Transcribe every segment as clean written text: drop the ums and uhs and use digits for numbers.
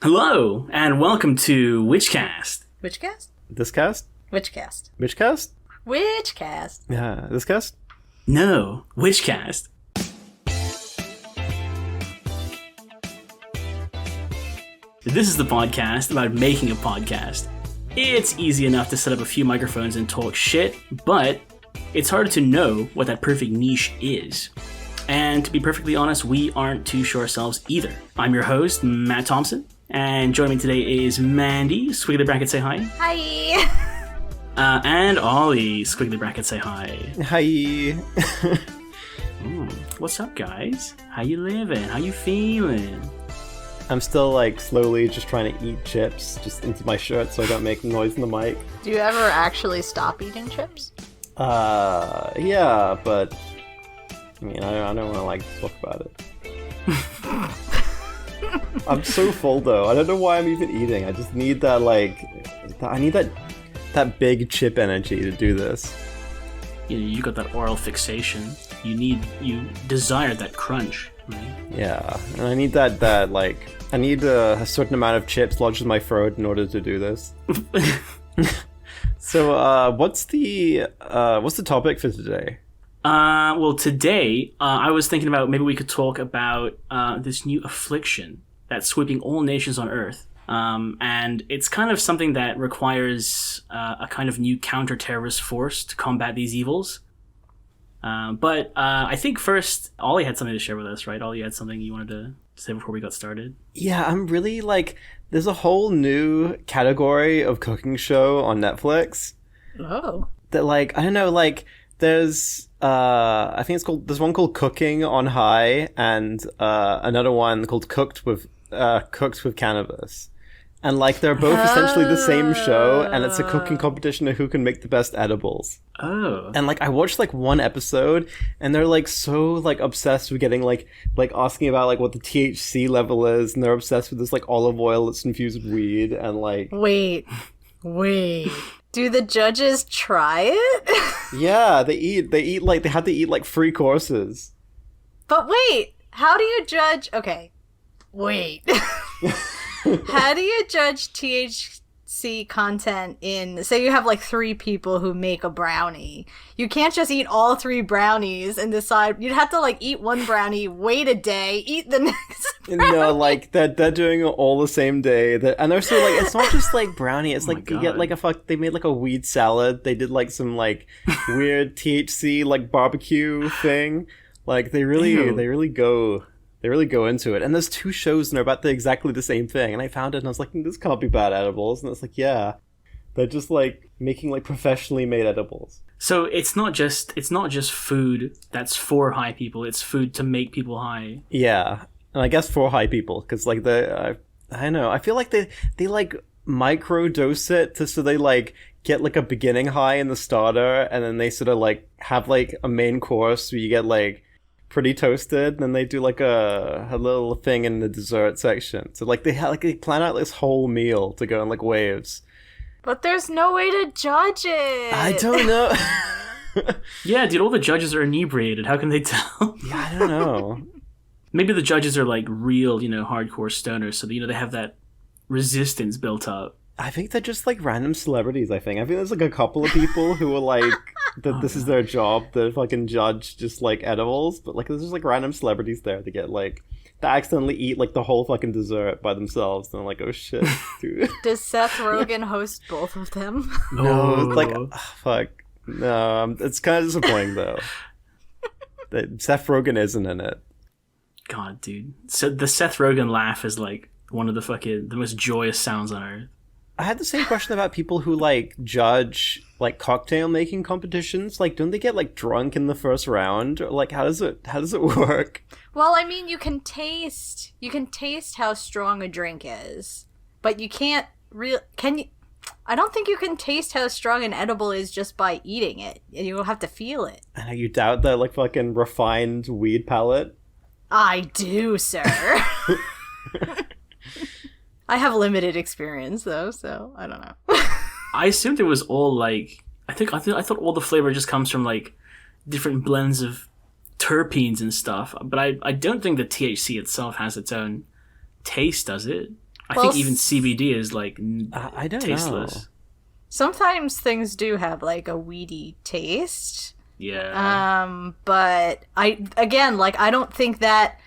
Hello, and welcome to WhichCast. WhichCast? This cast? WhichCast. Which cast? WhichCast. Yeah, this cast? No, WhichCast. This is the podcast about making a podcast. It's easy enough to set up a few microphones and talk shit, but it's harder to know what that perfect niche is. And to be perfectly honest, we aren't too sure ourselves either. I'm your host, Matt Thompson, and joining me today is Mandy, squiggly bracket say hi. Hi. And Ollie, squiggly bracket say hi. Hi. What's up, guys? How you living? How you feeling? I'm still slowly just trying to eat chips just into my shirt so I don't make noise in the mic. Do you ever actually stop eating chips? Yeah, but I mean, I don't want to talk about it. I'm so full though. I don't know why I'm even eating. I just need that I need that big chip energy to do this. You got that oral fixation. You desire that crunch, right? Yeah, and I need I need a certain amount of chips lodged in my throat in order to do this. So, what's the topic for today? Well, today, I was thinking about maybe we could talk about this new affliction that's sweeping all nations on Earth. And it's kind of something that requires a kind of new counter-terrorist force to combat these evils. But I think first, Ollie had something to share with us, right? Ollie had something you wanted to say before we got started? Yeah, I'm really there's a whole new category of cooking show on Netflix. Oh. That I don't know, there's I think there's one called Cooking on High and another one called Cooked with Cannabis. And they're both essentially the same show, and it's a cooking competition of who can make the best edibles. Oh. And I watched one episode, and they're so obsessed with getting asking about what the THC level is, and they're obsessed with this olive oil that's infused with weed, and Wait. Do the judges try it? Yeah, they have to eat 3 courses. But wait, how do you judge? Okay, wait. How do you judge THC content in, say you have 3 people who make a brownie. You can't just eat all 3 brownies and decide. You'd have to eat one brownie, wait a day, eat the next brownie. No, they're doing it all the same day. And also it's not just brownie, it's you get they made a weed salad. They did some weird THC barbecue thing. They really go into it. And there's 2 shows and they're about exactly the same thing. And I found it and I was this can't be bad edibles. And it's yeah. They're just making professionally made edibles. So it's not just food that's for high people, it's food to make people high. Yeah. And I guess for high people, because I don't know, I feel they micro dose it so they get a beginning high in the starter, and then they sort of have a main course where you get pretty toasted, and then they do a little thing in the dessert section. So they plan out this whole meal to go in waves. But there's no way to judge it. I don't know. Yeah, dude, all the judges are inebriated. How can they tell? Yeah, I don't know. Maybe the judges are real, hardcore stoners, so they have that resistance built up. I think they're just random celebrities. I think there's a couple of people who are that this is their job to fucking judge just edibles, but there's just random celebrities there to get to accidentally eat the whole fucking dessert by themselves, and I'm oh shit, dude. Does Seth Rogen host both of them? No, it's fuck. No, it's kind of disappointing though. That Seth Rogen isn't in it. God, dude. So the Seth Rogen laugh is one of the most joyous sounds on earth. I had the same question about people who judge cocktail making competitions. Don't they get drunk in the first round? Or how does it work? Well, I mean, you can taste how strong a drink is, but you can't can you? I don't think you can taste how strong an edible is just by eating it. You'll have to feel it. And you doubt that fucking refined weed palate? I do, sir. I have limited experience though, so I don't know. I assumed it was all I thought all the flavor just comes from different blends of terpenes and stuff, but I don't think the THC itself has its own taste, does it? I think even CBD is like I don't tasteless. know. Sometimes things do have like a weedy taste. Yeah. But I don't think that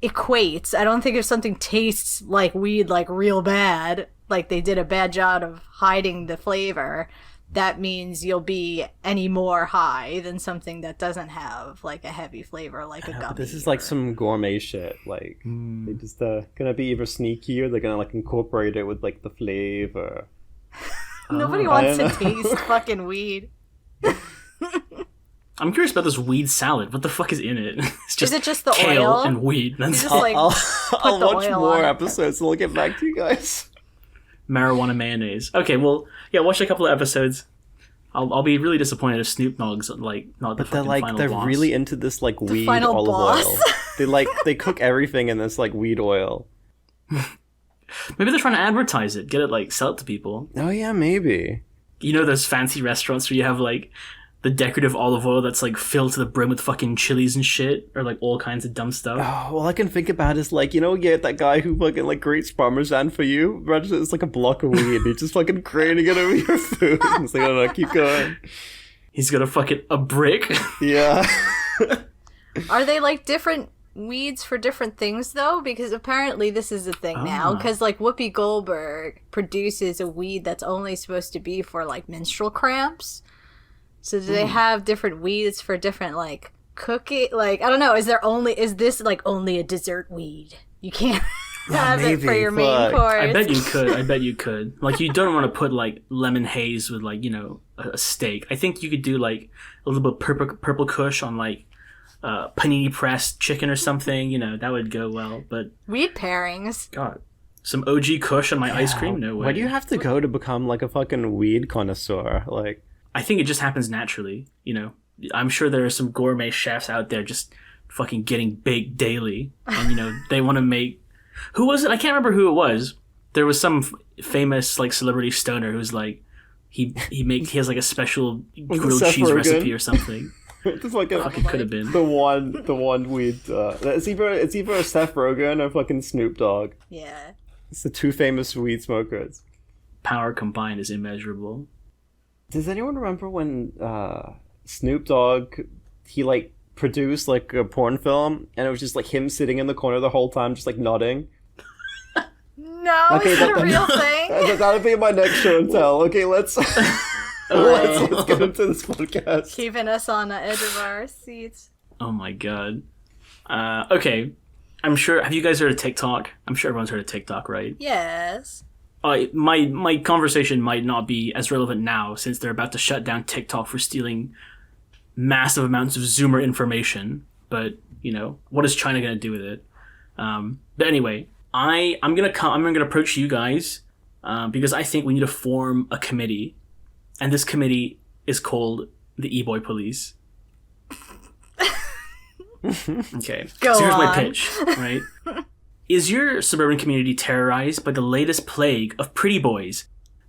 equates. I don't think if something tastes like weed, like real bad, like they did a bad job of hiding the flavor, that means you'll be any more high than something that doesn't have like a heavy flavor, like a gummy. But this is like some gourmet shit. Like they just gonna be either sneaky or they're gonna like incorporate it with like the flavor. Nobody wants to taste fucking weed. I'm curious about this weed salad. What the fuck is in it? It's just is it just the kale oil and weed? That's just, like, I'll the watch oil more on it. episodes and I'll get back to you guys. marijuana mayonnaise. Okay, well, yeah, watch a couple of episodes. I'll be really disappointed if Snoop Dogg's like not the fucking final they're boss. really into this like weed final olive boss? oil. They cook everything in this like weed oil. Maybe they're trying to advertise it, get it like sell it to people. Oh yeah, maybe. You know those fancy restaurants where you have like the decorative olive oil that's like filled to the brim with fucking chilies and shit, or like all kinds of dumb stuff. Oh, all I can think about is like, you get that guy who fucking like grates Parmesan for you. Imagine it's like a block of weed. He's just fucking grating it over your food. It's like, oh no, keep going. He's got a brick. Yeah. Are they like different weeds for different things though? Because apparently this is a thing now. Because like Whoopi Goldberg produces a weed that's only supposed to be for like menstrual cramps. So do they have different weeds for different like cookie? Like I don't know. Is this like only a dessert weed? You can't have it for your main course. I bet you could. Like you don't want to put like lemon haze with like a steak. I think you could do like a little bit purple kush on like panini pressed chicken or something. That would go well. But weed pairings. God, some OG kush on my ice cream? No way. Where do you have to go to become like a fucking weed connoisseur? Like. I think it just happens naturally, I'm sure there are some gourmet chefs out there just fucking getting baked daily. And, they want to make... Who was it? I can't remember who it was. There was some famous, like, celebrity stoner who's like... He has, like, a special grilled cheese Rogen? Recipe or something. It's like Fucking could have been. The one weed... it's either a Seth Rogen or fucking Snoop Dogg. Yeah. It's the two famous weed smokers. Power combined is immeasurable. Does anyone remember when Snoop Dogg, he like produced like a porn film and it was just like him sitting in the corner the whole time just like nodding? No, okay, is that a real thing? That'll be my next show and tell. Okay, let's let's get into this podcast. Keeping us on the edge of our seats. Oh my god. Okay. I'm sure, have you guys heard of TikTok? I'm sure everyone's heard of TikTok, right? Yes. My conversation might not be as relevant now since they're about to shut down TikTok for stealing massive amounts of Zoomer information. But what is China going to do with it? But anyway, I'm gonna approach you guys because I think we need to form a committee, and this committee is called the E-Boy Police. Okay, so here's my pitch, right? Is your suburban community terrorized by the latest plague of pretty boys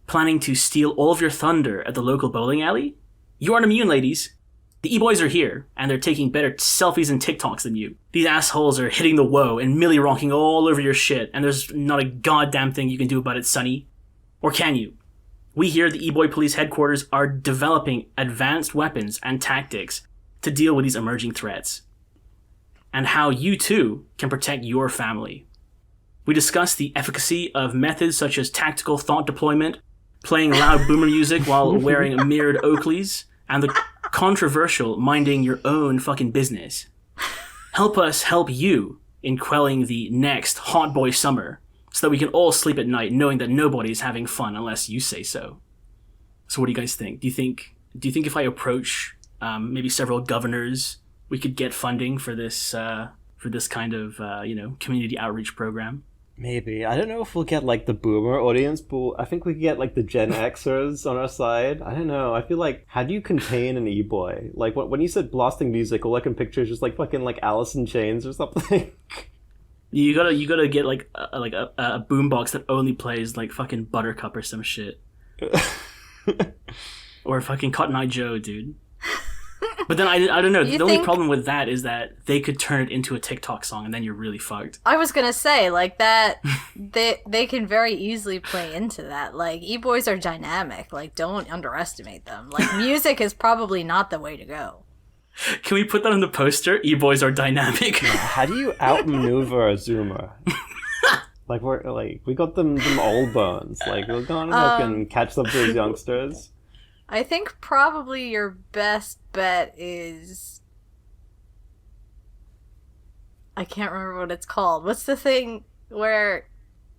planning to steal all of your thunder at the local bowling alley? You aren't immune, ladies. The E-Boys are here, and they're taking better selfies and TikToks than you. These assholes are hitting the woe and milli rocking all over your shit, and there's not a goddamn thing you can do about it, sonny. Or can you? We here at the E-Boy Police headquarters are developing advanced weapons and tactics to deal with these emerging threats, and how you too can protect your family. We discuss the efficacy of methods such as tactical thought deployment, playing loud boomer music while wearing mirrored Oakleys, and the controversial minding your own fucking business. Help us help you in quelling the next hot boy summer so that we can all sleep at night knowing that nobody's having fun unless you say so. So what do you guys think? Do you think if I approach maybe several governors, we could get funding for this kind of community outreach program? Maybe. I don't know if we'll get like the boomer audience, but I think we could get like the Gen Xers on our side. I don't know. I feel like, how do you contain an E-Boy? Like when you said blasting music, all I can picture is just like fucking like Alice in Chains or something. You gotta get like a boombox that only plays like fucking Buttercup or some shit. Or fucking Cotton Eye Joe, dude. But then I don't know. You The only think- problem with that is that they could turn it into a TikTok song, and then you're really fucked. I was gonna say, like, that, they can very easily play into that. Like, e-boys are dynamic. Like, don't underestimate them. Like, music is probably not the way to go. Can we put that on the poster? E-boys are dynamic. How do you outmaneuver a Zoomer? We got them old bones. Like, we're gonna fucking catch up to those youngsters. I think probably your best bet is... I can't remember what it's called. What's the thing where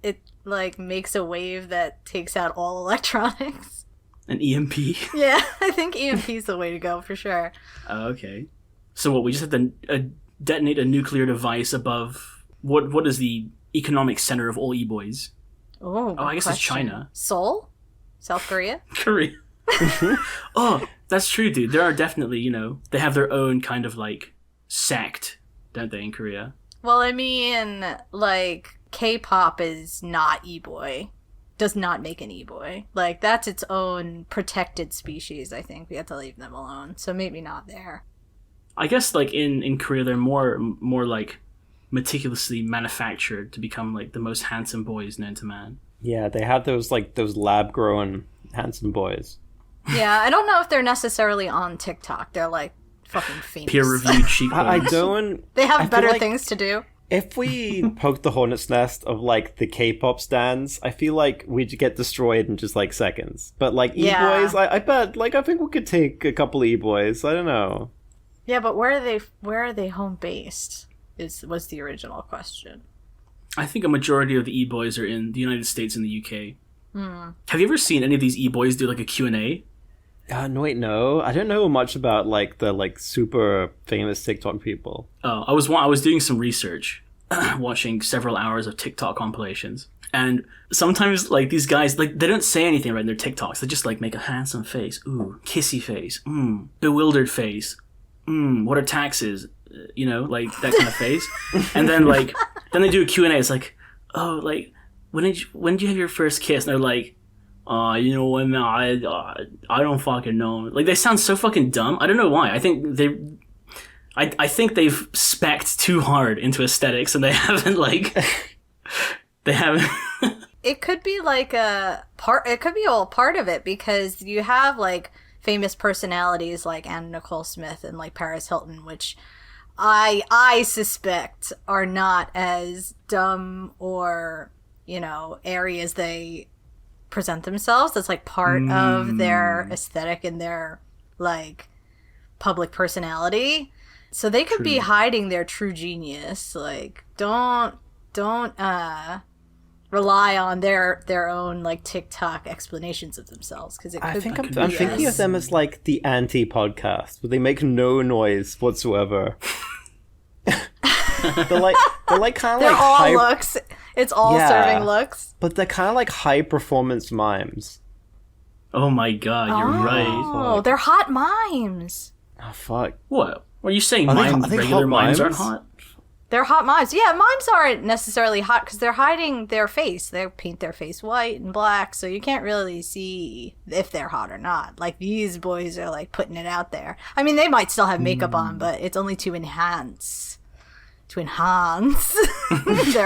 it, like, makes a wave that takes out all electronics? An EMP. Yeah, I think EMP's the way to go for sure. Okay. So what? We just have to detonate a nuclear device above what is the economic center of all e-boys? Oh, I guess question. it's China. Seoul? South Korea? Korea. Oh, that's true, dude. There are definitely, they have their own kind of like sect, don't they, in Korea? Well, I mean, like, K-pop is not e-boy. Does not make an e-boy. Like, that's its own protected species, I think. We have to leave them alone. So maybe not there. I guess like in Korea they're more like meticulously manufactured to become like the most handsome boys known to man. Yeah, they have those lab grown handsome boys. Yeah, I don't know if they're necessarily on TikTok. They're like fucking famous. Peer-reviewed cheekbones. I don't. They I have feel better like things to do. If we poke the hornet's nest of like the K-pop stands, I feel like we'd get destroyed in just like seconds. But like Yeah. e-boys, I bet I think we could take a couple e-boys. I don't know. Yeah, but where are they home based? Was the original question. I think a majority of the e-boys are in the United States and the UK. Have you ever seen any of these e-boys do like a Q&A? No. I don't know much about like the super famous TikTok people. Oh, I was doing some research, watching several hours of TikTok compilations, and sometimes like these guys like they don't say anything right in their TikToks. They just like make a handsome face, ooh, kissy face, bewildered face, what are taxes, like that kind of face, and then then they do a Q&A. It's like, oh, like when did you have your first kiss? And they're like, when I don't fucking know. Like they sound so fucking dumb. I don't know why. I think I think they've specced too hard into aesthetics, and they haven't they haven't. It could be like a part. It could be all part of it because you have like famous personalities like Anna Nicole Smith and like Paris Hilton, which I suspect are not as dumb or airy as they present themselves. That's like part of their aesthetic and their like public personality. So they could be hiding their true genius. Like don't rely on their own like TikTok explanations of themselves because it could. I'm thinking of them as like the anti-podcast, where they make no noise whatsoever. they're like kind of they're like all looks. It's all serving looks. But they're kind of like high performance mimes. Oh my god, you're right. Oh, they're hot mimes. Oh fuck! What? Are you saying Are mimes, they regular hot mimes mimes? aren't hot? They're hot mimes. Yeah, mimes aren't necessarily hot because they're hiding their face. They paint their face white and black, so you can't really see if they're hot or not. Like, these boys are, like, putting it out there. I mean, they might still have makeup on, but it's only to enhance their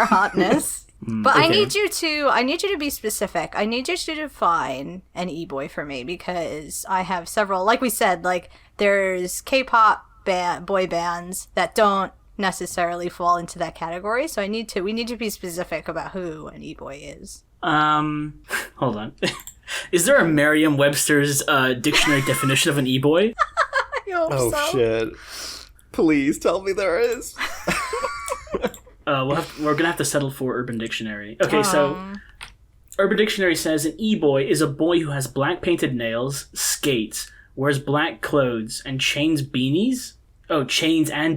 hotness. But okay. I need you to be specific. I need you to define an e-boy for me because I have several. Like we said, like, there's K-pop boy bands that don't necessarily fall into that category, so we need to be specific about who an e-boy is. Hold on. Is there a Merriam-Webster's dictionary definition of an e-boy? I hope so. Shit. Please tell me there is. We're gonna have to settle for Urban Dictionary. Okay, so Urban Dictionary says an e-boy is a boy who has black painted nails, skates, wears black clothes, and chains and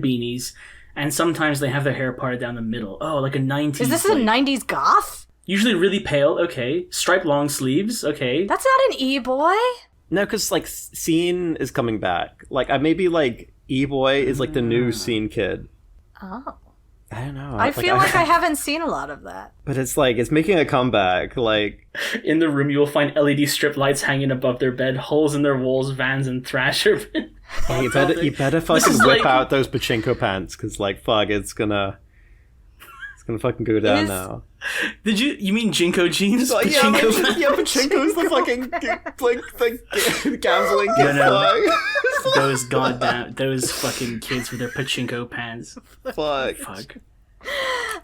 beanies, and sometimes they have their hair parted down the middle. Oh, like a 90s. Is this a 90s goth? Usually really pale, okay. Striped long sleeves, okay. That's not an e-boy. No, because like scene is coming back. Like maybe like e-boy is like the new scene kid. Oh. I don't know. I feel like I haven't seen a lot of that. But it's like, it's making a comeback. Like, In the room, you will find LED strip lights hanging above their bed, holes in their walls, Vans and Thrasher. oh, you better fucking whip out those Pachinko pants, because, like, fuck, it's gonna fucking go down now. You mean Jinko jeans? Like, Pachinko pants? yeah, Pachinko's the fucking, like, the gambling kid. No. Those fucking kids with their Pachinko pants. Fuck.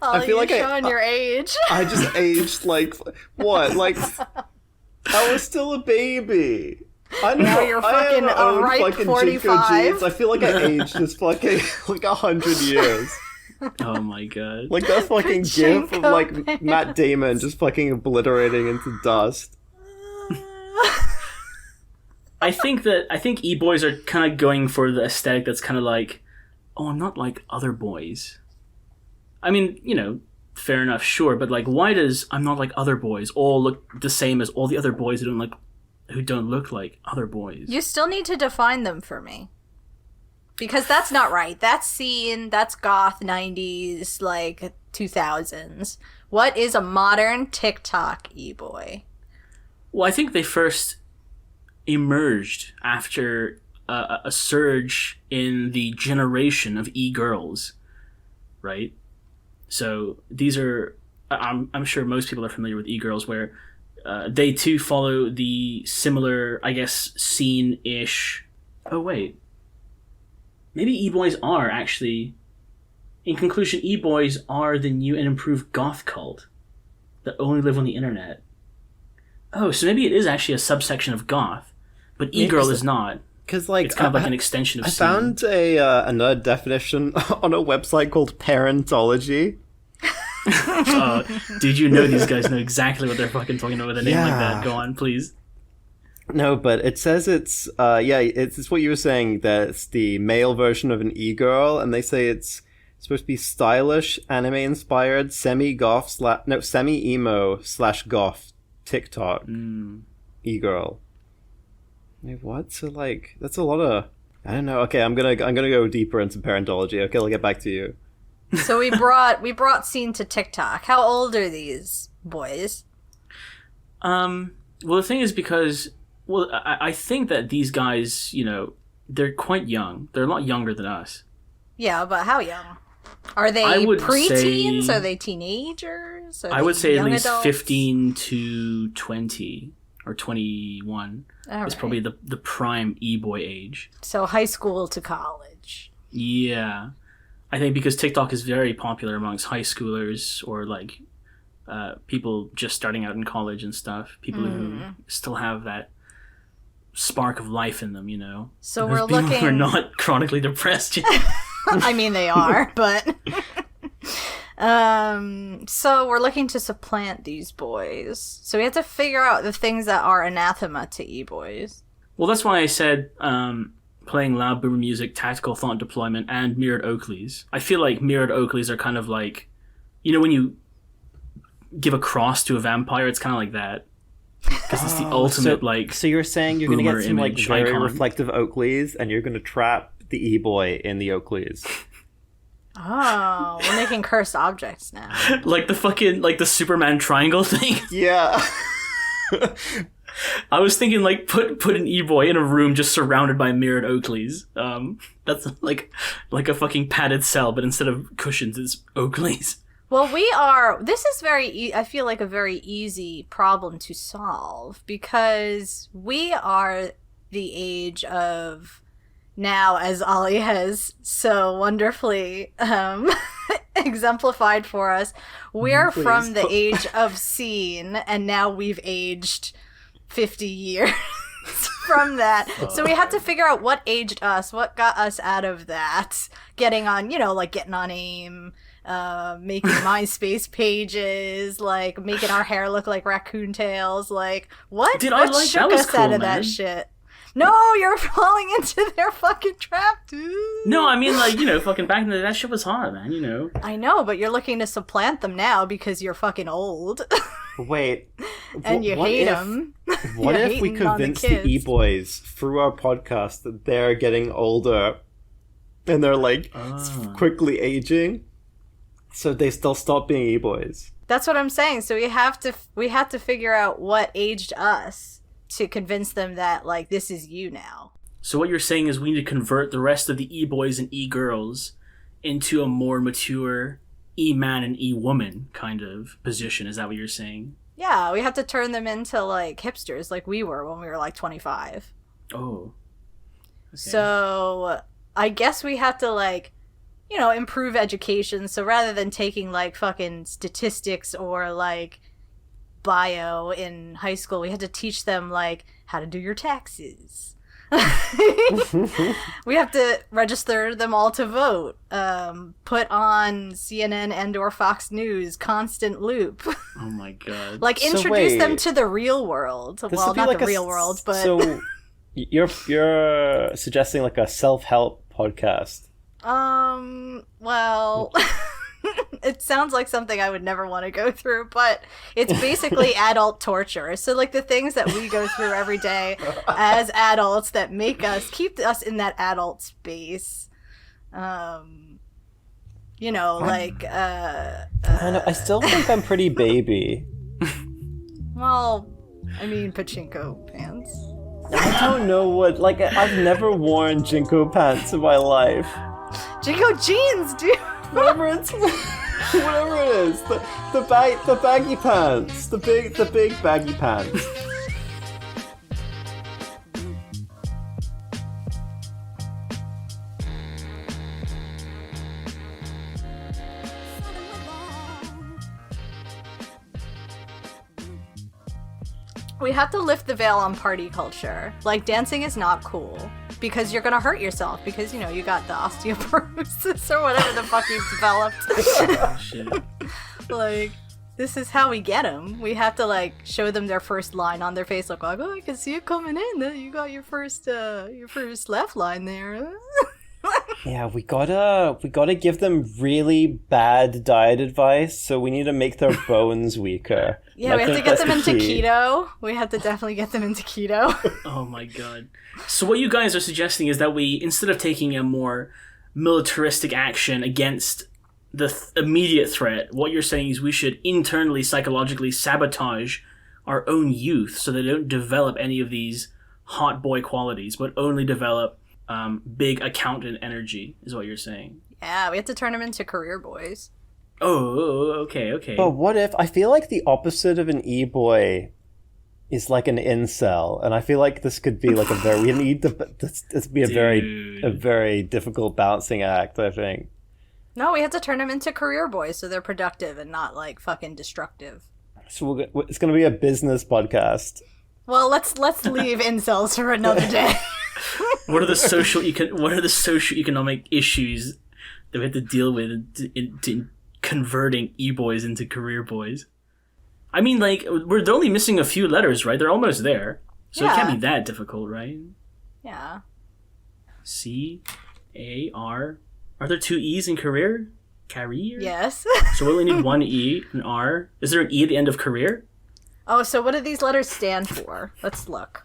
I feel like showing your age. I just aged, like, what? Like, I was still a baby. I know. Now you're fucking a ripe 45. I feel like I aged just fucking, like, 100 years. Oh my god. Like that fucking gif of, like, Matt Damon just fucking obliterating into dust. I think e-boys are kind of going for the aesthetic that's kind of like, oh, I'm not like other boys. I mean, fair enough, sure, but like, why does I'm not like other boys all look the same as all the other boys who don't look like other boys? You still need to define them for me. Because that's not right. That's goth 90s, like 2000s. What is a modern TikTok e-boy? Well, I think they first emerged after a surge in the generation of e-girls, right? So these are, I'm sure most people are familiar with e-girls, where they too follow the similar, I guess, scene-ish. Oh wait. Maybe e-boys are actually... In conclusion, e-boys are the new and improved goth cult that only live on the internet. Oh, so maybe it is actually a subsection of goth, but e-girl is not. Because, like, it's kind of like an extension of I scene. found another definition on a website called Parentology. Dude, you know these guys know exactly what they're fucking talking about with a name like that. Go on, please. No, but it says it's what you were saying, that it's the male version of an e-girl, and they say it's supposed to be stylish, anime-inspired, semi-emo / goth TikTok e-girl. Wait, what? So, like, that's a lot of... I don't know. Okay, I'm gonna go deeper into Parentology. Okay, I'll get back to you. So we brought scene to TikTok. How old are these boys? Well, the thing is, because... Well, I think that these guys, they're quite young. They're a lot younger than us. Yeah, but how young? Are they preteens? Are they teenagers? I would say at least adults? 15 to 20 or 21 is probably the prime e-boy age. So high school to college. Yeah. I think because TikTok is very popular amongst high schoolers or like people just starting out in college and stuff. People who still have that spark of life in them, So we're looking... We're not chronically depressed yet. I mean, they are, but... So we're looking to supplant these boys. So we have to figure out the things that are anathema to e-boys. Well, that's why I said playing loud boomer music, tactical thought deployment, and mirrored Oakleys. I feel like mirrored Oakleys are kind of like... when you give a cross to a vampire, it's kind of like that. Because it's the ultimate, So you're saying you're going to get some, like, very icon. reflective Oakleys, and you're going to trap the e-boy in the Oakleys. Oh, we're making cursed objects now. Like the Superman triangle thing? Yeah. I was thinking, like, put an e-boy in a room just surrounded by mirrored Oakleys. That's like a fucking padded cell, but instead of cushions, it's Oakleys. Well, this is I feel like a very easy problem to solve, because we are the age of now, as Ollie has so wonderfully exemplified for us. We're from the age of scene, and now we've aged 50 years from that. So we had to figure out what aged us, what got us out of that. Getting on, getting on AIM, making MySpace pages, like making our hair look like raccoon tails, like what shook us out of that shit? No, you're falling into their fucking trap, dude. No, I mean, like, fucking back in the day, that shit was hot, man, I know, but you're looking to supplant them now because you're fucking old. Wait. And you hate them. What if we convince the e-boys through our podcast that they're getting older and they're, like, quickly aging? So they still stop being e-boys. That's what I'm saying. So we have to figure out what aged us to convince them that, like, this is you now. So what you're saying is we need to convert the rest of the e-boys and e-girls into a more mature e-man and e-woman kind of position. Is that what you're saying? Yeah, we have to turn them into, like, hipsters like we were when we were, like, 25. Oh. Okay. So I guess we have to, like, you know, improve education. So rather than taking, like, fucking statistics or, like, bio in high school, we had to teach them, like, how to do your taxes. We have to register them all to vote. Put on CNN and or Fox News constant loop. Oh my god. Like, introduce them to the real world. Well, not like the real world, but so you're suggesting like a self-help podcast. Well, it sounds like something I would never want to go through, but it's basically adult torture. So, like, the things that we go through every day as adults that keep us in that adult space. You know, like, I still think I'm pretty baby. Well, I mean, Pachinko pants. I don't know what, like, I've never worn Jinko pants in my life. Jinko jeans, dude! Whatever it is, the baggy pants, the big baggy pants. We have to lift the veil on party culture. Like, dancing is not cool because you're gonna hurt yourself because, you know, you got the osteoporosis or whatever the fuck you've developed. Oh, shit. Like, this is how we get them. We have to, like, show them their first line on their face, like, oh, I can see it coming in. You got your first left line there. Yeah, we gotta give them really bad diet advice, so we need to make their bones weaker. Yeah, we have to get them into keto. We have to definitely get them into keto. Oh my god. So what you guys are suggesting is that we, instead of taking a more militaristic action against the immediate threat, what you're saying is we should internally, psychologically sabotage our own youth so they don't develop any of these hot boy qualities, but only develop big accountant energy, is what you're saying. Yeah, we have to turn them into career boys. Oh, okay. But what if, I feel like the opposite of an e-boy is like an incel, and I feel like this could be like this be a very difficult balancing act, I think. No, we have to turn them into career boys so they're productive and not, like, fucking destructive. So it's going to be a business podcast. Well, let's leave incels for another day. What are the socioeconomic issues that we have to deal with in converting e-boys into career boys? I mean, like, they're only missing a few letters, right? They're almost there. So It can't be that difficult, right? Yeah. C-A-R. Are there two E's in career? Career? Yes. So we only need one E, an R. Is there an E at the end of career? Oh, so what do these letters stand for? Let's look.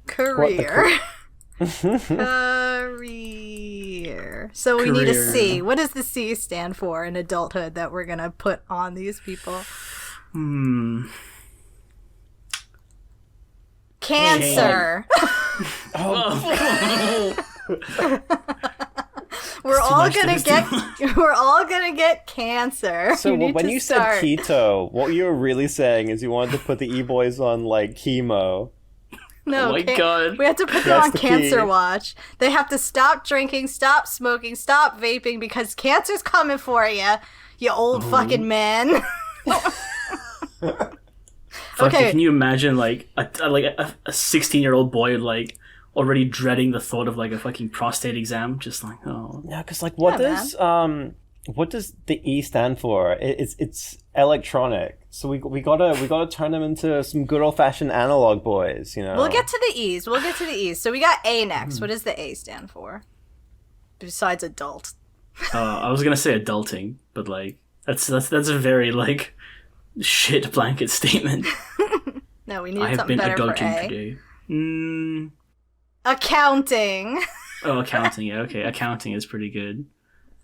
Career. Career. So we need a C. What does the C stand for in adulthood that we're gonna put on these people? Cancer. We're all gonna get cancer. So when you said keto, what you were really saying is you wanted to put the e-boys on, like, chemo. No, oh my god. We have to put them on cancer watch. They have to stop drinking, stop smoking, stop vaping because cancer's coming for you, you old fucking man. Okay. Can you imagine, like, a 16-year-old boy, like, already dreading the thought of, like, a fucking prostate exam? Just like, oh. Yeah, because, like, what does the E stand for? It's electronic. So we gotta turn them into some good old fashioned analog boys, you know. We'll get to the E's. So we got A next. What does the A stand for? Besides adult. I was gonna say adulting, but, like, that's a very, like, shit blanket statement. No, we need something better for A. I have been adulting today. Accounting. Oh, accounting. Yeah, okay. Accounting is pretty good.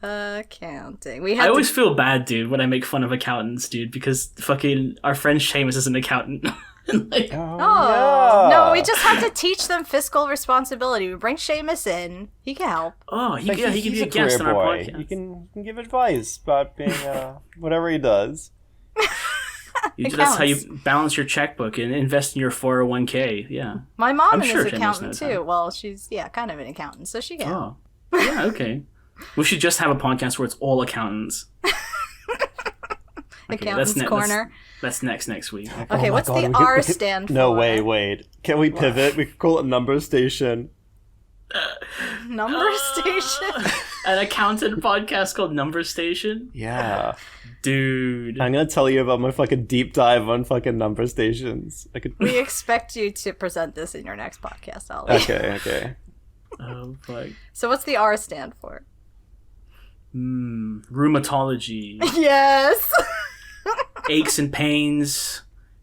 Accounting. I always feel bad, dude, when I make fun of accountants, dude, because fucking our friend Seamus is an accountant. Like, no, we just have to teach them fiscal responsibility. We bring Seamus in. He can help. Oh, he can be a guest on our podcast. He can give advice about being whatever he does. That's how you balance your checkbook and invest in your 401k. Yeah. My mom is sure an accountant too. Well, she's kind of an accountant, so she can. Oh, yeah, okay. We should just have a podcast where it's all accountants. Accountant's Corner. That's next week. Okay, what's the R stand for? No, wait. Can we pivot? We could call it Number Station. Number Station? An accountant podcast called Number Station? Yeah. Dude. I'm gonna tell you about my fucking deep dive on fucking number stations. We expect you to present this in your next podcast, Ollie. Okay. Oh, fuck. So what's the R stand for? Rheumatology. Yes! Aches and pains,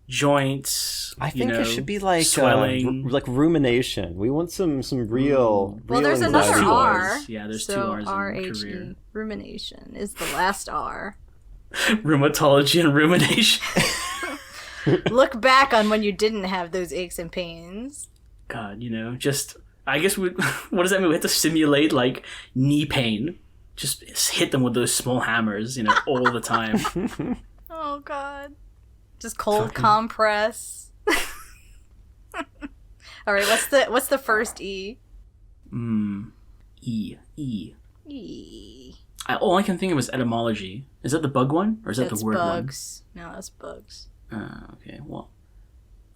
joints. I think it should be like swelling, like rumination. We want some real. Well, there's anxiety. another R. Yeah, there's so two R's in R-H-E. career. Rumination is the last R. Rheumatology and rumination. Look back on when you didn't have those aches and pains. God, just I guess what does that mean? We have to simulate like knee pain. Just hit them with those small hammers, all the time. Oh God. Just cold compress. All right, what's the first E? E. E. All I can think of is etymology. Is that the bug one? Or is that That's the word bugs. No, that's bugs. Okay, well.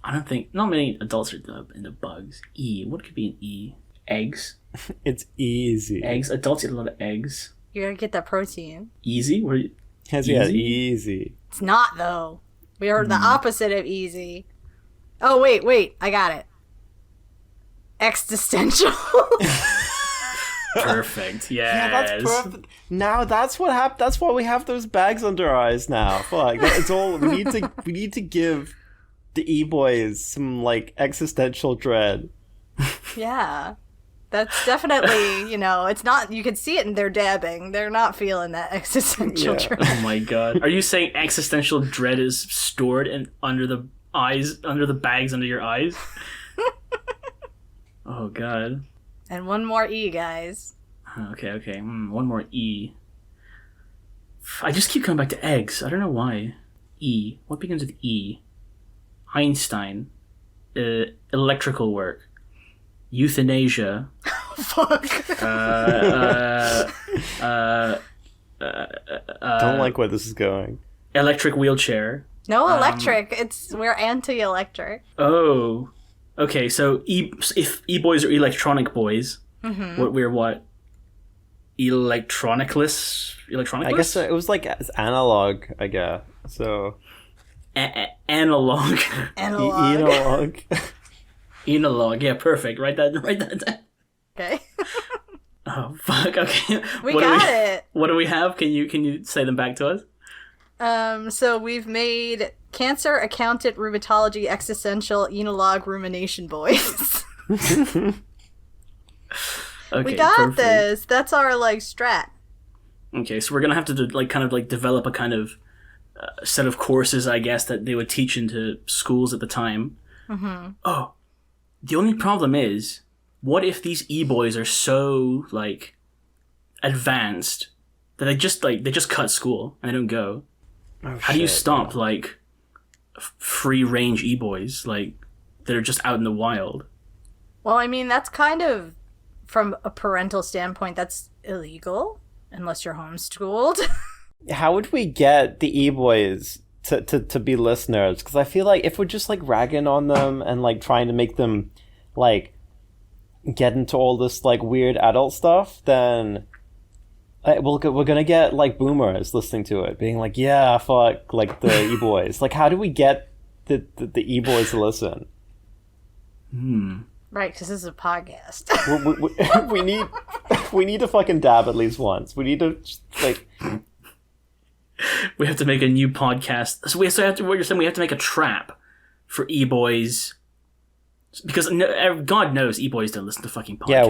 I don't think... Not many adults are into bugs. E. What could be an E? Eggs? It's easy. Eggs. Adults eat a lot of eggs. You gotta get that protein. Easy? What are you... Easy. It's not, though. We are the opposite of easy. Oh, wait. I got it. Existential. Perfect. Yes. Yeah, that's perfect. Now that's what happened. That's why we have those bags under our eyes now. Fuck. It's all we need to give the e-boys some like existential dread. Yeah. That's definitely, it's not, you can see it in their dabbing. They're not feeling that existential dread. Oh my God. Are you saying existential dread is stored under the bags under your eyes? Oh God. And one more E, guys. Okay. One more E. I just keep coming back to eggs. I don't know why. E. What begins with E? Einstein. Electrical work. Euthanasia. Fuck. Don't like where this is going. Electric wheelchair. No electric. We're anti-electric. Oh. Okay, so if e-boys are electronic boys, we're what? Electronicless? I guess it was like analog, I guess. So analog. Analog. Analog, yeah, perfect. Write that down. Okay. Oh fuck. Okay. We got it. What do we have? Can you say them back to us? So we've made cancer, accountant, rheumatology, existential, enologue, rumination boys. Okay, we got perfect. this. That's our strat. Okay, so we're gonna have to develop a kind of set of courses, I guess, that they would teach into schools at the time. Mm-hmm. Oh, the only problem is, what if these e-boys are so advanced that they just cut school and they don't go? Oh, How do you stop free range e-boys that are just out in the wild? Well, I mean, that's kind of, from a parental standpoint, that's illegal unless you're homeschooled. How would we get the e-boys to be listeners? Because I feel like if we're just ragging on them and trying to make them get into all this weird adult stuff, then we're gonna get boomers listening to it, being yeah, fuck the e-boys. How do we get the e-boys to listen? Right, because this is a podcast. we need to fucking dab at least once. We need to We have to make a new podcast. So what you're saying, we have to make a trap for e-boys, because God knows e-boys don't listen to fucking podcasts. Yeah,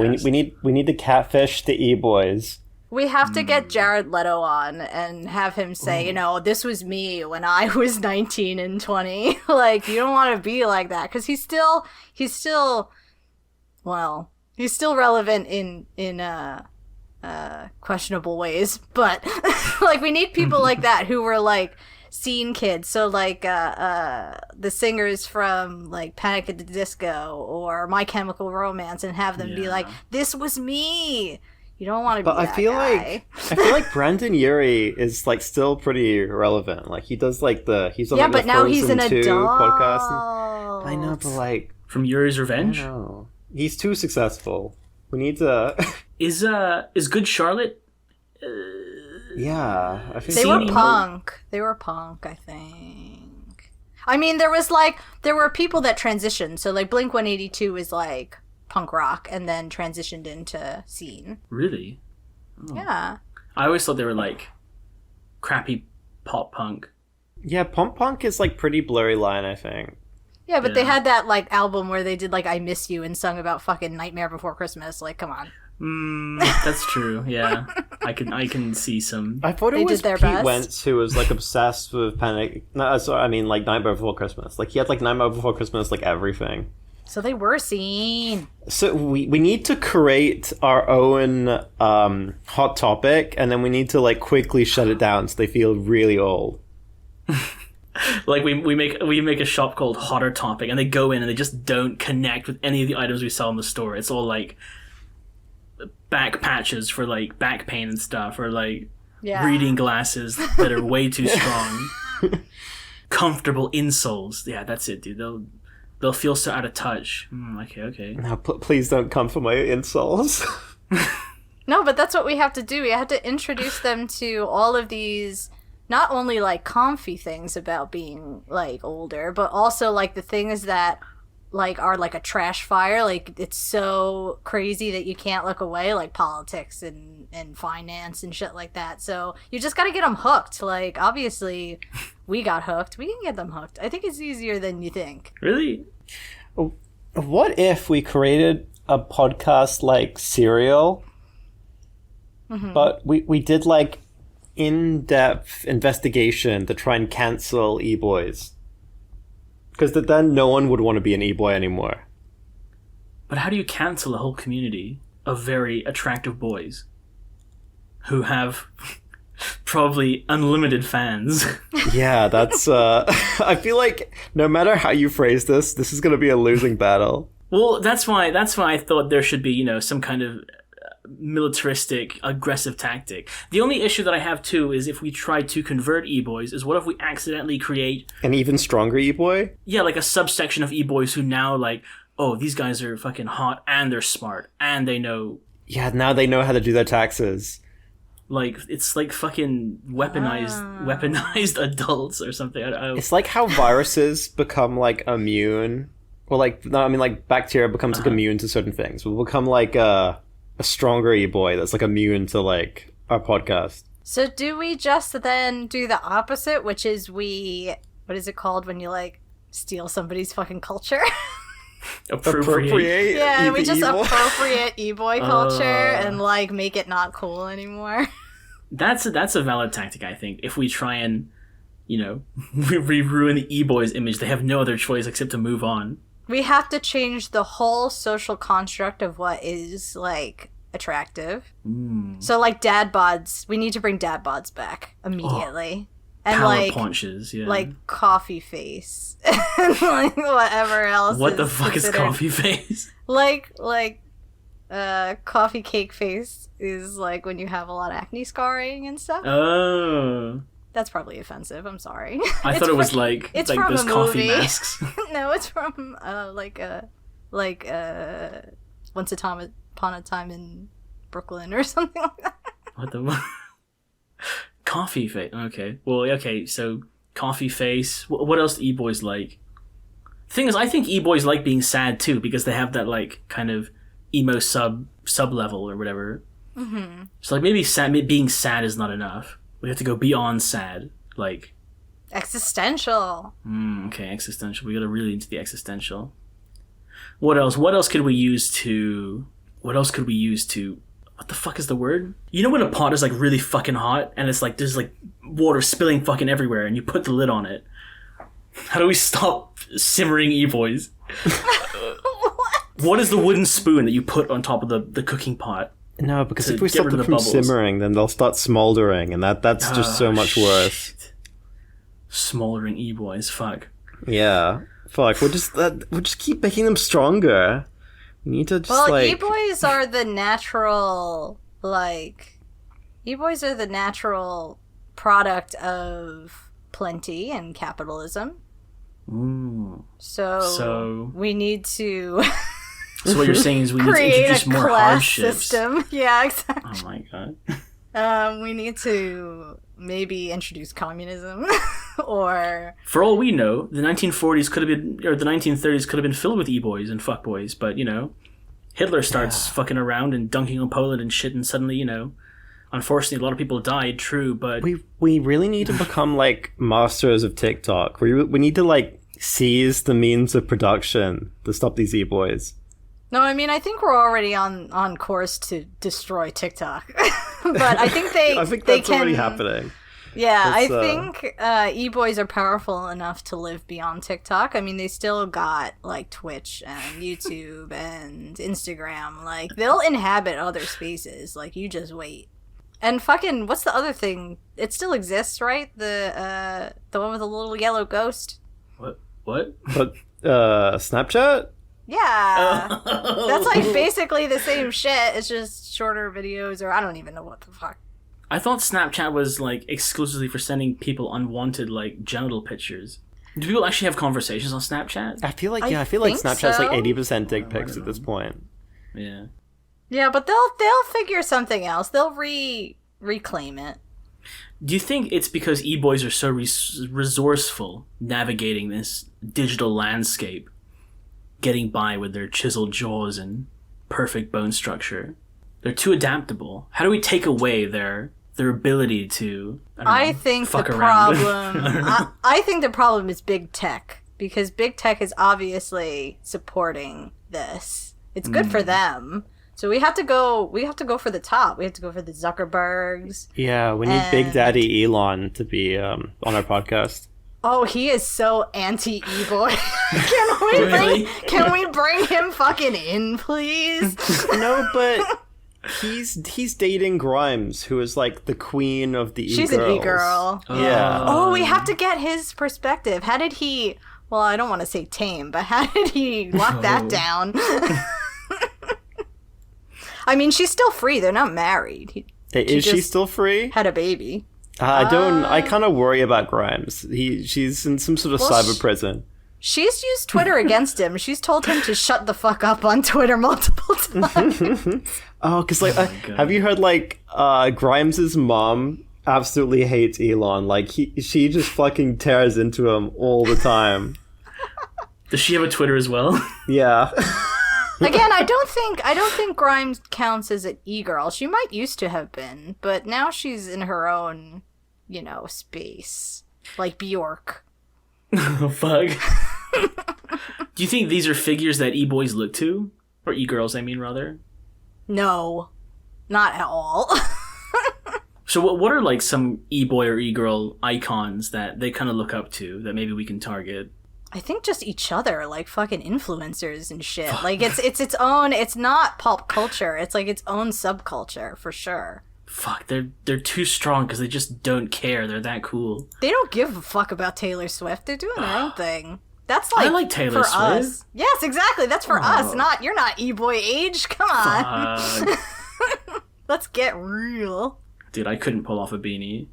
we need to catfish the e-boys We have to get Jared Leto on and have him say, this was me when I was 19 and 20. Like, you don't want to be like that, because he's still relevant in questionable ways. But like, we need people like that who were like scene kids. So like the singers from like Panic at the Disco or My Chemical Romance, and have them be like, this was me. You don't want to be that guy. I feel like Brandon Urie is like still pretty relevant. Like he does like he's on like but the now Frozen he's an 2 adult podcast. I know, but like from Yuri's Revenge. I know. He's too successful. We need to. Is Good Charlotte? Yeah, I think they were punk. They were punk, I think. I mean, there were people that transitioned. So like Blink-182 is like punk rock and then transitioned into scene. Really? Oh. Yeah. I always thought they were like crappy pop punk. Yeah, pop punk is like pretty blurry line, I think. Yeah, but they had that like album where they did like I Miss You and sung about fucking Nightmare Before Christmas. Like, come on. That's true. Yeah, I can see some. I thought it was Pete Wentz who was like obsessed with Panic. No, sorry, I mean like Nightmare Before Christmas. Like he had like Nightmare Before Christmas, like everything. So they were seen. So we need to create our own hot topic, and then we need to like quickly shut it down so they feel really old. Like we make a shop called Hotter Topic, and they go in and they just don't connect with any of the items we sell in the store. It's all like back patches for like back pain and stuff, or like reading glasses that are way too strong. Comfortable insoles. Yeah, that's it, dude. They'll feel so out of touch. Okay. Now, please don't come for my insoles. No, but that's what we have to do. We have to introduce them to all of these, not only like comfy things about being like older, but also like the things that like are like a trash fire. Like it's so crazy that you can't look away, like politics and finance and shit like that. So you just got to get them hooked. Like obviously we got hooked. We can get them hooked. I think it's easier than you think. Really? What if we created a podcast like Serial, but we did like in-depth investigation to try and cancel e-boys? Because then no one would want to be an e-boy anymore. But how do you cancel a whole community of very attractive boys who have probably unlimited fans? Yeah, that's I feel like no matter how you phrase this is going to be a losing battle. Well, that's why I thought there should be, some kind of militaristic, aggressive tactic. The only issue that I have too is if we try to convert e-boys, is what if we accidentally create an even stronger e-boy? Yeah, like a subsection of e-boys who now like, oh, these guys are fucking hot and they're smart and they know. Yeah, now they know how to do their taxes. Like it's like fucking weaponized adults or something. It's like how viruses become like immune, or like no, I mean like bacteria becomes like immune to certain things. We'll become like a stronger e-boy that's like immune to like our podcast. So do we just then do the opposite, which is what is it called when you like steal somebody's fucking culture? Appropriate. Yeah, we just appropriate e-boy culture and like make it not cool anymore. That's a valid tactic, I think. If we try and, ruin the e-boys image, they have no other choice except to move on. We have to change the whole social construct of what is, like, attractive. So, like, dad bods. We need to bring dad bods back immediately. And, power like, punches, yeah. Like, coffee face. And, like, whatever else. What the fuck is coffee face? Like, coffee cake face is, like, when you have a lot of acne scarring and stuff. Oh. That's probably offensive. I'm sorry. I thought it was like it's like from those a coffee movie. masks. No, it's from Once Upon a Time in Brooklyn or something like that. What the coffee face? Okay. Well, okay. So coffee face. What else do e-boys like? Thing is, I think e-boys like being sad too because they have that like kind of emo sub level or whatever. Mm-hmm. So like maybe being sad is not enough. We have to go beyond sad, like existential. Okay, existential. We got to really into the existential. What else? What else could we use to what the fuck is the word? You know when a pot is like really fucking hot and it's like there's like water spilling fucking everywhere and you put the lid on it. How do we stop simmering e-boys? What is the wooden spoon that you put on top of the cooking pot? No, because if we stop them from simmering, then they'll start smoldering, and that's just so much worse. Shit. Smoldering e-boys, fuck. Yeah, fuck. We'll just keep making them stronger. We need to just e-boys are the natural e-boys are the natural product of plenty and capitalism. So we need to. So what you're saying is we need to introduce more hardships. System. Yeah, exactly. Oh my god. We need to maybe introduce communism, or for all we know, the 1940s could have been, or the 1930s could have been filled with e-boys and fuckboys. But Hitler starts fucking around and dunking on Poland and shit, and suddenly, unfortunately, a lot of people died. True, but we really need to become like masters of TikTok. We need to seize the means of production to stop these e-boys. No, I mean, I think we're already on course to destroy TikTok. But I think I think that's already happening. Yeah, I think e-boys are powerful enough to live beyond TikTok. I mean, they still got Twitch and YouTube and Instagram. They'll inhabit other spaces. You just wait. And fucking, what's the other thing? It still exists, right? The one with the little yellow ghost. What? But Snapchat? Yeah, that's basically the same shit. It's just shorter videos, or I don't even know what the fuck. I thought Snapchat was exclusively for sending people unwanted genital pictures. Do people actually have conversations on Snapchat? I feel like Snapchat's 80% dick pics at this point. Yeah. Yeah, but they'll figure something else. They'll reclaim it. Do you think it's because e-boys are so resourceful navigating this digital landscape, getting by with their chiseled jaws and perfect bone structure? They're too adaptable. How do we take away their ability to I think the problem is big tech, because big tech is obviously supporting this. It's good for them. So we have to go for the top. We have to go for the Zuckerbergs. Yeah, we need Big Daddy Elon to be on our podcast. Oh, he is so anti e-boy. Can we bring him fucking in, please? No, but he's dating Grimes, who is the queen of the e-girls. She's an e-girl. Yeah. Oh, we have to get his perspective. How did he? Well, I don't want to say tame, but how did he lock that down? I mean, she's still free. They're not married. Is she still free? Had a baby. I kind of worry about Grimes. She's in some sort of cyber prison. She's used Twitter against him. She's told him to shut the fuck up on Twitter multiple times. Oh, because have you heard Grimes's mom absolutely hates Elon. She just fucking tears into him all the time. Does she have a Twitter as well? Yeah. Again, I don't think Grimes counts as an e-girl. She might used to have been, but now she's in her own, space. Like Bjork. Oh, fuck. Do you think these are figures that e-boys look to? Or e-girls, I mean, rather? No. Not at all. So what are some e-boy or e-girl icons that they kind of look up to that maybe we can target? I think just each other, fucking influencers and shit. It's its own. It's not pop culture. It's its own subculture for sure. Fuck, they're too strong because they just don't care. They're that cool. They don't give a fuck about Taylor Swift. They're doing their own thing. That's I like Taylor for Swift. Us. Yes, exactly. That's for us. You're not e-boy age. Come on. Let's get real. Dude, I couldn't pull off a beanie.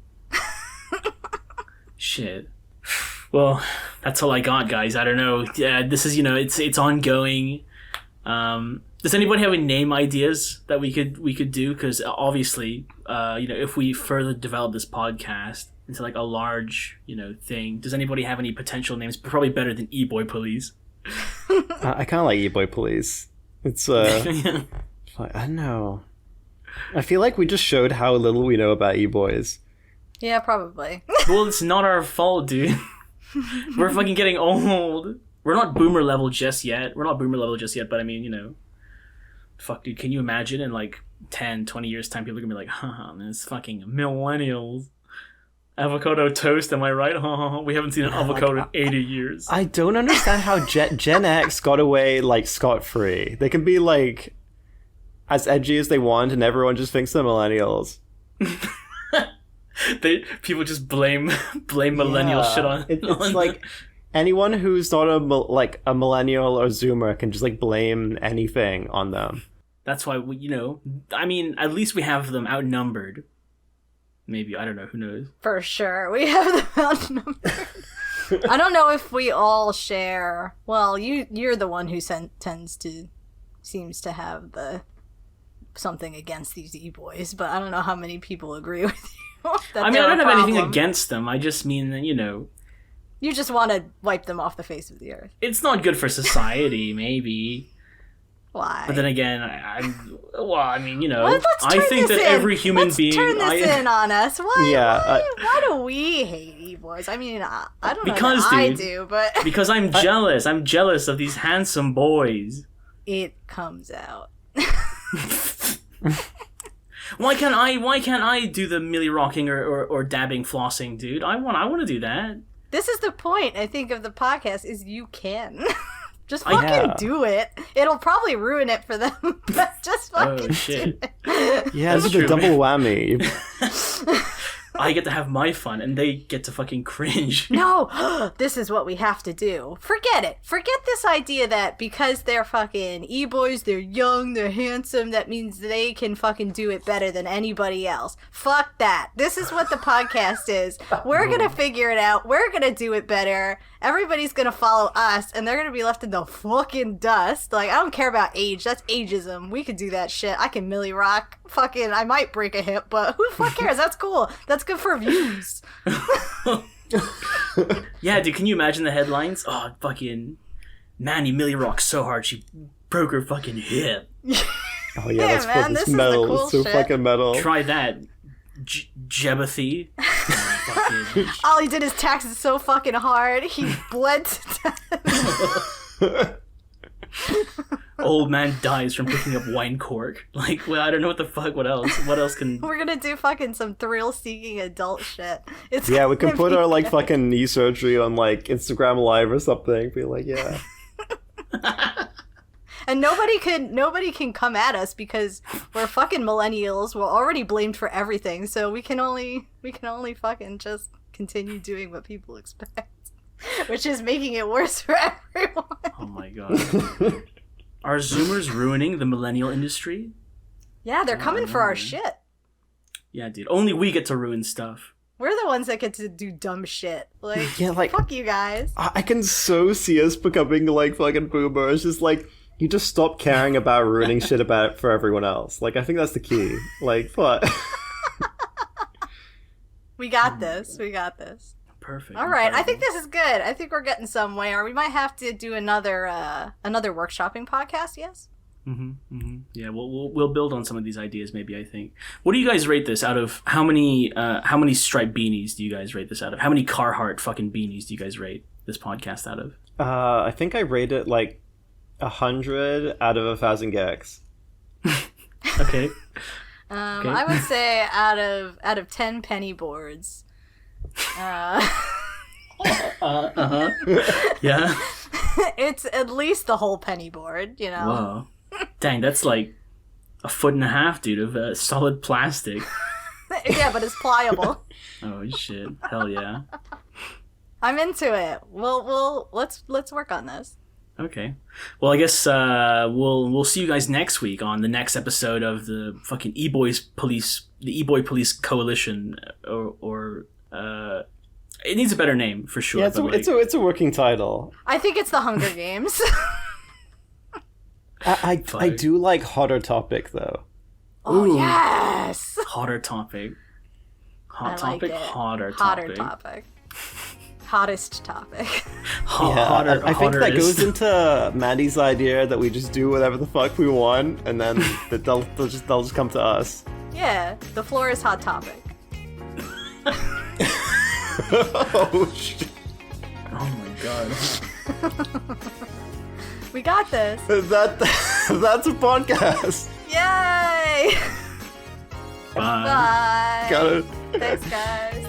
Shit. Well, that's all I got, guys. I don't know. Yeah, this is, it's ongoing. Does anybody have any name ideas that we could do? Because obviously, if we further develop this podcast into a large, thing, does anybody have any potential names? Probably better than E-Boy Police. I kind of like E-Boy Police. It's I don't know. I feel like we just showed how little we know about e-boys. Yeah, probably. Well, it's not our fault, dude. We're fucking getting old. We're not boomer level just yet. But I mean, fuck, dude, can you imagine in 10, 20 years time, people are gonna be like, man, it's fucking millennials. Avocado toast, am I right? We haven't seen an avocado in 80 years. I don't understand how Gen X got away like scot-free. They can be like as edgy as they want, and everyone just thinks they're millennials. People just blame millennial shit on. It's like anyone who's not a millennial or Zoomer can just like blame anything on them. That's why I mean, at least we have them outnumbered. Maybe, I don't know, who knows? For sure, we have them outnumbered. I don't know if we all share. Well, you're the one who seems to have something against these e-boys, but I don't know how many people agree with you. I mean, I don't have anything against them. I just mean that, you just want to wipe them off the face of the earth. It's not good for society, maybe. Why? But then again, I think that in. every human let's being. Turn this in on us. Why do we hate e-boys? I mean, I don't know that I do, but because I'm jealous. I'm jealous of these handsome boys. It comes out. Why can't I do the Millie rocking or dabbing flossing, dude? I want to do that. This is the point, I think, of the podcast is you can. Just fucking do it. It'll probably ruin it for them, but just fucking do it. Yeah, this is a double whammy. I get to have my fun, and they get to fucking cringe. No, this is what we have to do. Forget it. Forget this idea that because they're fucking e-boys, they're young, they're handsome, that means they can fucking do it better than anybody else. Fuck that. This is what the podcast is. We're gonna figure it out. We're gonna do it better. Everybody's gonna follow us, and they're gonna be left in the fucking dust. Like, I don't care about age. That's ageism. We could do that shit. I can Millie rock. Fucking, I might break a hip, but who the fuck cares? That's cool. That's good for views. Yeah, dude, can you imagine the headlines? Oh, fucking Mandy Millie rocks so hard she broke her fucking hip. Oh yeah, that's man, this metal. Cool so shit. Fucking metal. Try that, Jebbathy. All he did is taxes so fucking hard, he bled to death. Old man dies from picking up wine cork. Like, well, I don't know what the fuck. What else? What else can? We're gonna do fucking some thrill-seeking adult shit. We can put our like fucking knee surgery on like Instagram Live or something. Be like, yeah. And nobody can come at us because we're fucking millennials. We're already blamed for everything, so we can only fucking just continue doing what people expect. Which is making it worse for everyone. Oh my god. Are Zoomers ruining the millennial industry? Yeah, they're coming for our shit. Yeah, dude. Only we get to ruin stuff. We're the ones that get to do dumb shit. Like, yeah, like fuck you guys. I can so see us becoming like fucking boomers. Just like, you just stop caring about ruining shit about for everyone else. Like, I think that's the key. Like, what? We got this. We got this. Perfect. All right, I think this is good. I think we're getting somewhere. We might have to do another workshopping podcast. Yes. Yeah, we'll build on some of these ideas. Maybe I think. What do you guys rate this out of? How many striped beanies do you guys rate this out of? How many Carhartt fucking beanies do you guys rate this podcast out of? I think I rate it like 100 out of 1,000 gags. Okay. Okay. I would say out of 10 penny boards. Yeah. It's at least the whole penny board, you know. Whoa. Dang, that's like 1.5 feet, dude, of solid plastic. Yeah, but it's pliable. Oh shit! Hell yeah. I'm into it. Let's work on this. Okay. Well, I guess we'll see you guys next week on the next episode of the fucking the E-Boy Police Coalition, or it needs a better name for sure. Yeah, it's a working title. I think it's the Hunger Games. I do like Hotter Topic though. Oh ooh. Yes. Hotter Topic. Hot I topic. Like it. Hotter topic. Hottest topic. I think that goes into Mandy's idea that we just do whatever the fuck we want, and then they'll just come to us. Yeah, the floor is hot topic. Oh shit! Oh my god! We got this. That's a podcast. Yay! Bye. Got it. Thanks, guys.